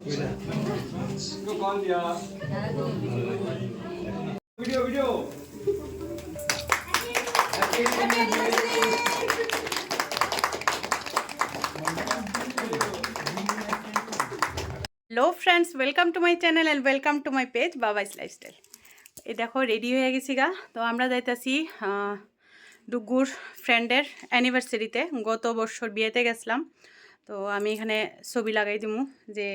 इसको कॉल दिया video video hello friends, welcome to my channel and welcome to my page बाबाइस lifestyle. ये देखो रेडी हो गेছি গা। তো আমরা যাইতাছি ডুগুর ফ্রেন্ডের অ্যানিভার্সারিতে। গত বছর বিয়েতে গেছিলাম, তো আমি এখানে ছবি লাগাই দিমু যে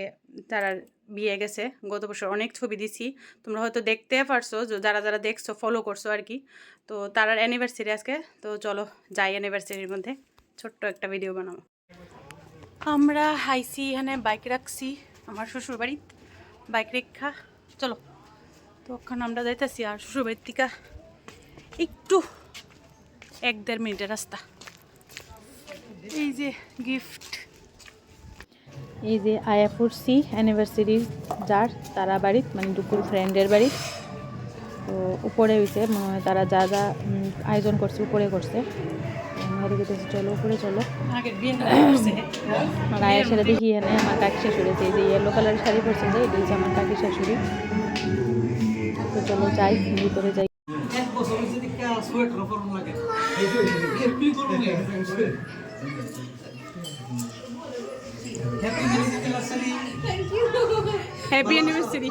তারা বিয়ে গেছে। গত বছর অনেক ছবি দিছি, তোমরা হয়তো দেখতে পারছো, যারা যারা দেখছো ফলো করছো আর কি। তো তারার অ্যানিভার্সারি আজকে, তো চলো যাই অ্যানিভার্সারির মধ্যে ছোট্ট একটা ভিডিও বানাবো। আমরা আইসি এখানে বাইক রাখছি আমার শ্বশুর বাড়ির, বাইক রেখা চলো। তো ওখানে আমরা যাইতেছি, আর শ্বশুর বাড়ির থেকে একটু 1-1.5 মিনিটের রাস্তা। এই যে গিফট, এই যে আয়া পড়ছি অ্যানিভার্সারির যার তারা বাড়ির, মানে ডুকুর ফ্রেন্ডের বাড়ি। তো উপরে হয়েছে তারা যা যা আয়োজন করছে উপরে করছে। চলো উপরে চলো। আর আয়া সেটা দেখি এখানে আমার কাকি শাশুড়ি, এই যে ইয়েলো কালারের শাড়ি পরছে, যে এটা হচ্ছে আমার কাকি শাশুড়ি। তো চলো যাই ভিতরে যাই। Happy anniversary.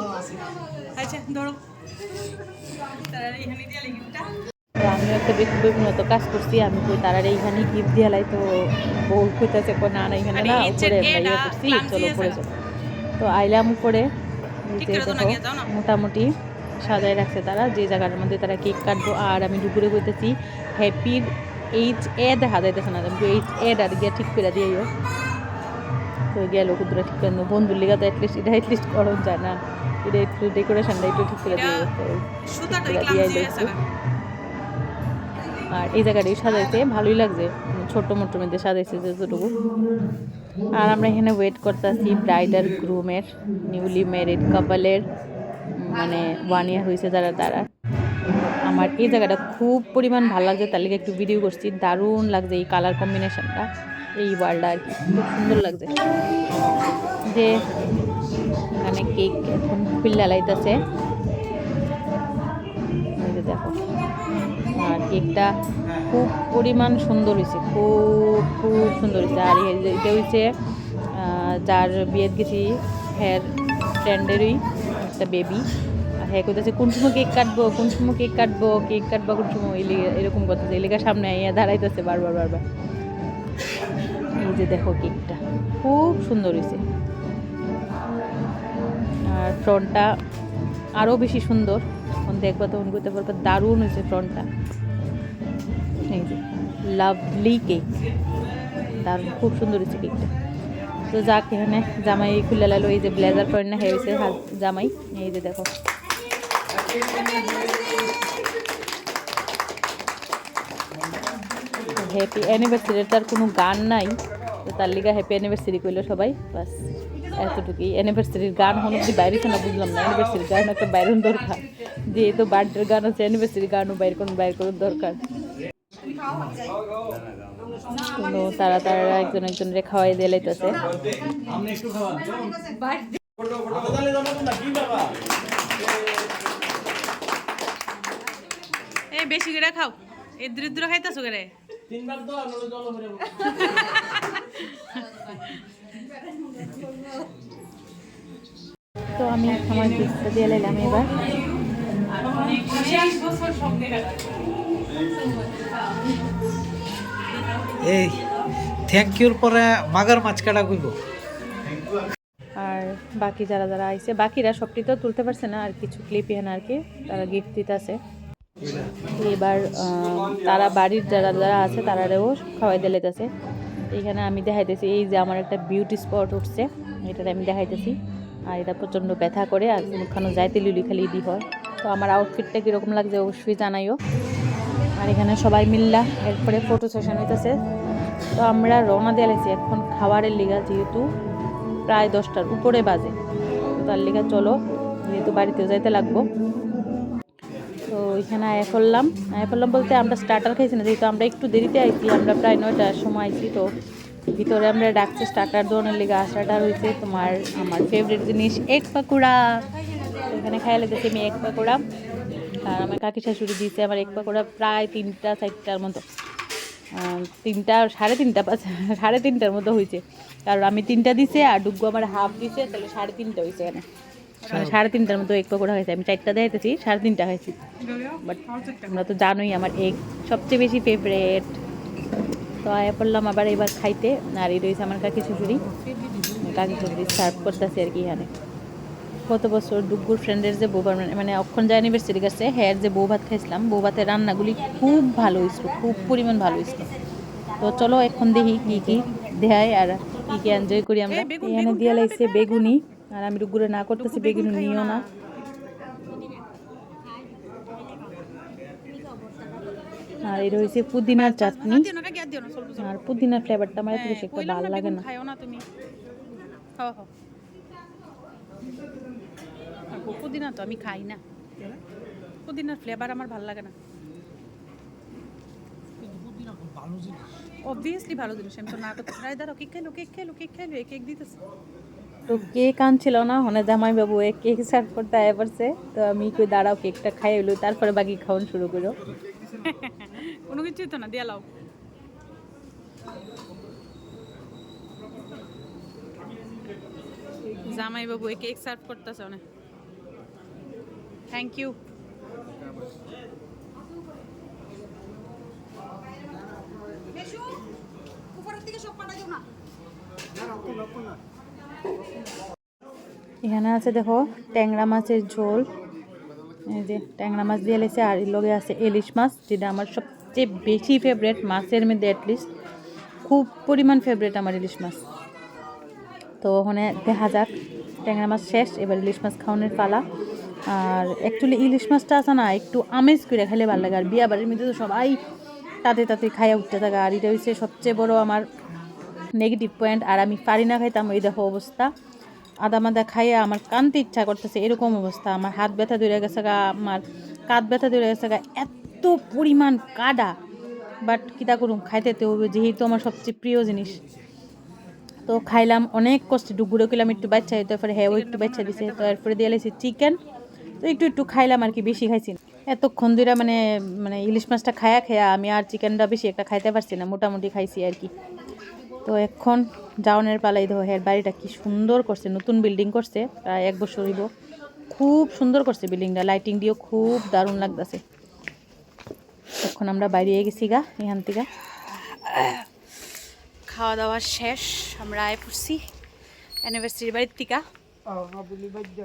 আচ্ছা ধরো, আমি একটা বিভিন্ন কাজ করছি, আমি কই তারা এইখানে গিফট দিয়ে লাই। তো বউ কইতাছে না না এখানে না, উপরে বাইরে করছি, চলো উপরে চলো। তো আইলাম উপরে, দেখো মোটামুটি সাজায় রাখছে তারা, যে জায়গার মধ্যে তারা কেক কাটবো। আর আমি দুপুরে কইতেছি হ্যাপির HA দেখা যাইতেছে না, HA আর গিয়ে ঠিক করে দিয়েও। তো গেল কুদুরা ঠিক করে বন্ধুর লিগা তো অ্যাটলিস্ট করণ যায় না, এটা একটু ডেকোরেশনটা একটু ঠিক করে দিয়ে দিয়ে। আর এই জায়গাটাই সাজাইছে, ভালোই লাগছে, ছোট্ট মোট্টোর মধ্যে সাজাইছে যতটুকু। আর আমরা এখানে ওয়েট করতেছি ব্রাইড আর গ্রুমের, নিউলি ম্যারিড কাপলের, মানে 1 ইয়ার হয়েছে যারা তারা। আমার এই জায়গাটা খুব পরিমাণ ভালো লাগছে, তার লিগে একটু ভিডিও করছি। দারুণ লাগছে এই কালার কম্বিনেশনটা, এই ওয়ার্ল্ডটা আর কি খুব সুন্দর লাগছে। যে এখানে কেক এখন খুললা লাইতেছে, দেখো। আর কেকটা খুব পরিমাণ সুন্দর হয়েছে, খুব খুব সুন্দর হয়েছে। আর এটা হয়েছে যার বিয়েত গেছি হ্যার ফ্রেন্ডেরই একটা বেবি। আর হ্যাঁ কইতেছে কোন সময় কেক কাটবো, কোন সময় কেক কাটবো, কেক কাটবো কোন সময়, এরকম করতেছে। এলাকার সামনে আইয়া দাঁড়াইতেছে বারবার বারবার। এই যে দেখো কেকটা খুব সুন্দর হয়েছে, আর ফ্রন্টটা আরও বেশি সুন্দর। তখন দেখবো তখন করতে পারবো, দারুণ হয়েছে ফ্রন্টটা। এই যে লাভলি কেক, দারুণ খুব সুন্দর হয়েছে কেকটা। তো যাক এখানে জামাই খুলে লালো, এই যে ব্লেজার পরে না হয়েছে জামাই। এই যে দেখো হ্যাপি অ্যানিভার্সারি, তার কোনো গান নাই, তো তার লিগা হ্যাপি অ্যানিভার্সারি করলো সবাই, বাস এতটুকুই। অ্যানিভার্সারির গান হলো যদি বাইরে না বুঝলাম না, অ্যানিভার্সারির গান একটা বাইরের দরকার, যেহেতু বার্থডের গান আছে অ্যানিভার্সারি গানও বাইর করার দরকার। তারা একজন একজনের খাওয়াই দিয়ে লাইতেছে। এই বেশি করে খাও, এই দূরে খাইতেছো করে। তো আমি আমার গিফটটা দিয়ে লাইলাম এবার। এই থ্যাংক ইউর পরে মাগার মাছ কাটা কইব। আর বাকি যারা যারা আইছে, বাকিরা সবটি তো তুলতে পারছে না, আর কিছু ক্লিপ এখানে আর কি তারা গিফট দিতে আছে। এবার তারা বাড়ির যারা যারা আছে তারাও খাওয়াই দিয়ে লেতেছে। এইখানে আমি দেখাইতেছি এই যে আমার একটা বিউটি স্পট উঠছে, এটাতে আমি দেখাইতেছি। আর এটা প্রচণ্ড ব্যথা করে, আর কোনোখানে যাইতে লিলি খালি দি হয়। তো আমার আউটফিটটা কীরকম লাগছে অবশ্যই জানাইও। আর এখানে সবাই মিল্লা এরপরে ফটো সেশন হইতেছে। তো আমরা রওনা দিয়ে লাইছি এখন খাবারের লিগা, যেহেতু প্রায় 10টার উপরে বাজে, তো তার লিগা চলো, যেহেতু বাড়িতেও যাইতে লাগবো। তো এখানে আয়া করলাম বলতে আমরা স্টার্টার খাইছি না, যেহেতু আমরা একটু দেরিতে আইছি, আমরা প্রায় 9টার সময় আইছি। তো ভিতরে আমরা ডাকছি স্টার্টার দোনের লিগে আসাটা হয়েছে তোমার আমার ফেভারিট জিনিস এগ পাকোড়া। এখানে খাইয়া লেগেছে আমি এগ পাকোড়া, আর আমার কাকি শাশুড়ি দিয়েছে আমার এগ পাকোড়া প্রায় 3টা 4টার মতো, 3টা 3:30 মতো হয়েছে, কারণ আমি 3টা দিছে আর ডুগ্গু আমার হাফ দিছে, তাহলে 3:30 হয়েছে। এখানে 3:30টার মতো এগ পকোড়া হয়েছে, আমি 4টা দেখাইতেছি 3:30 হয়েছে। বাট আমরা তো জানোই আমার এগ সবচেয়ে বেশি ফেভারেট। তো আয়া পড়লাম আবার এবার খাইতে, আর এই রয়েছে আমার কাকি শাশুড়ি সার্ভ করতেছে আর কি। এখানে গত বছর ডুগ্গুর ফ্রেন্ডের যে বউ মানে অক্ষণ যে অ্যানিভার্সারি গেছে হ্যাঁ, যে বউ ভাত খাইছিলাম, বউ ভাতের রান্নাগুলি খুব ভালো হয়েছিল, খুব পরিমাণ ভালো হয়েছিল। তো চলো এখন দেখি কী কী দেয় আর কী কী এনজয় করি আমরা। এখানে দিয়ে লাগছে বেগুনি, আর আমি ডুগ্গুরে না করতেছি বেগুনি নিও না। আর এই রয়েছে পুদিনার চাটনি, আর পুদিনার ফ্লেভারটা আমার এত বেশি একটা ভালো লাগে না। পুদিনা তো আমি খাই না, পুদিনার ফ্লেভার আমার ভালো লাগে না। অবভিয়াসলি ভালো জিনিস, আমি তো না করতে ট্রাই দাঁড়াও। কেক খাইলো কেক দিতেছে। তো কেক আনছিল না, হনে জামাই বাবু কেক সার্ভ করতে আয়া পড়ছে, তো আমি কই দাঁড়াও কেকটা খাই হইলো, তারপরে বাকি খাওয়ান শুরু করো। কোনো কিছুই তো না দিয়া লাও। জামাই বাবু কেক সার্ভ করতেছে অনেক। Thank you. এখানে আছে দেখো ট্যাংরা মাছের ঝোল, এই যে ট্যাংরা মাছ দিয়ে লেছে, আর এর লগে আছে ইলিশ মাছ, যেটা আমার সবচেয়ে বেশি ফেভারেট মাছের মধ্যে, অ্যাটলিস্ট খুব পরিমাণ ফেভারেট আমার ইলিশ মাছ। তো ওখানে দেখা যাক, ট্যাংরা মাছ শেষ, এবার ইলিশ মাছ খাওয়ানোর পালা। আর অ্যাকচুয়ালি ইলিশ মাছটা আছে না একটু আমেজ করে খেলে ভালো লাগে, আর বিয়া বাড়ির মধ্যে তো সবাই তাতে খাইয়া উঠতে থাকে, আর এটা হচ্ছে সবচেয়ে বড় আমার নেগেটিভ পয়েন্ট। আর আমি পারি না খাইতাম, এই দেখো অবস্থা, আদা মাদা খাইয়া আমার কানতে ইচ্ছা করতেছে, এরকম অবস্থা। আমার হাত ব্যথা ধরে গেছে গা, আমার কাঁধ ব্যথা ধরে গেছে গা, এত পরিমাণ কাদা। বাট কিতা করুম, খাইতে তো হবে, যেহেতু আমার সবচেয়ে প্রিয় জিনিস। তো খাইলাম অনেক কষ্টে, ডুগুড়ো খেলাম একটু বাচ্চা, তারপরে হ্যাঁ একটু বাচ্চা দিছে, তো এরপরে দিয়ে লাইছি চিকেন, তো একটু খাইলাম আর কি, বেশি খাইছি না। এতক্ষণ ধরে মানে ইলিশ মাছটা খায়া আমি আর চিকেনটা বেশি একটা খাইতে পারছি না, মোটামুটি খাইছি আর কি। তো এখন যাওনের পালাই ধো, হ্যাঁ বাড়িটা কি সুন্দর করছে, নতুন বিল্ডিং করছে, প্রায় 1 বছর হইব, খুব সুন্দর করছে বিল্ডিংটা, লাইটিং দিয়েও খুব দারুণ লাগতেছে। এখন আমরা বাইরে গেছি গা এখান থেকে, খাওয়া দাওয়া শেষ, আমরা আয় পড়ছি অ্যানিভার্সারি বাড়ির থেকে।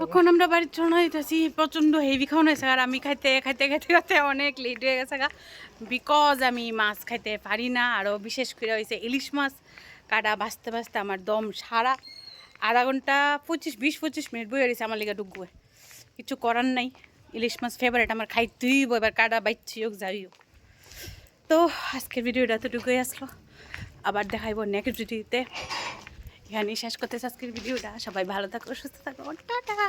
তখন আমরা বাড়ির রওনা হইতেছি, প্রচণ্ড হেভি খাওয়ানো হয়েছে, আর আমি খাইতে অনেক লেট হয়ে গেছে গা, বিকজ আমি মাছ খাইতে পারি না, আরও বিশেষ করে হয়েছে ইলিশ মাছ কাটা বাঁচতে আমার দম সারা আধা ঘন্টা 20-25 মিনিট বই রয়েছে আমার লিগা ডুববে, কিছু করার নাই। ইলিশ মাছ ফেভারিট আমার, খাইতেই এবার কাটা বাইচ্ছি হোক যাই হোক। তো আজকের ভিডিওটা এতটুকুই আসলো, আবার দেখাইব নেক্সট ভিডিওতে। এখানেই শেষ করতেছে আজকের ভিডিওটা। সবাই ভালো থাকো, সুস্থ থাকো, টাটা।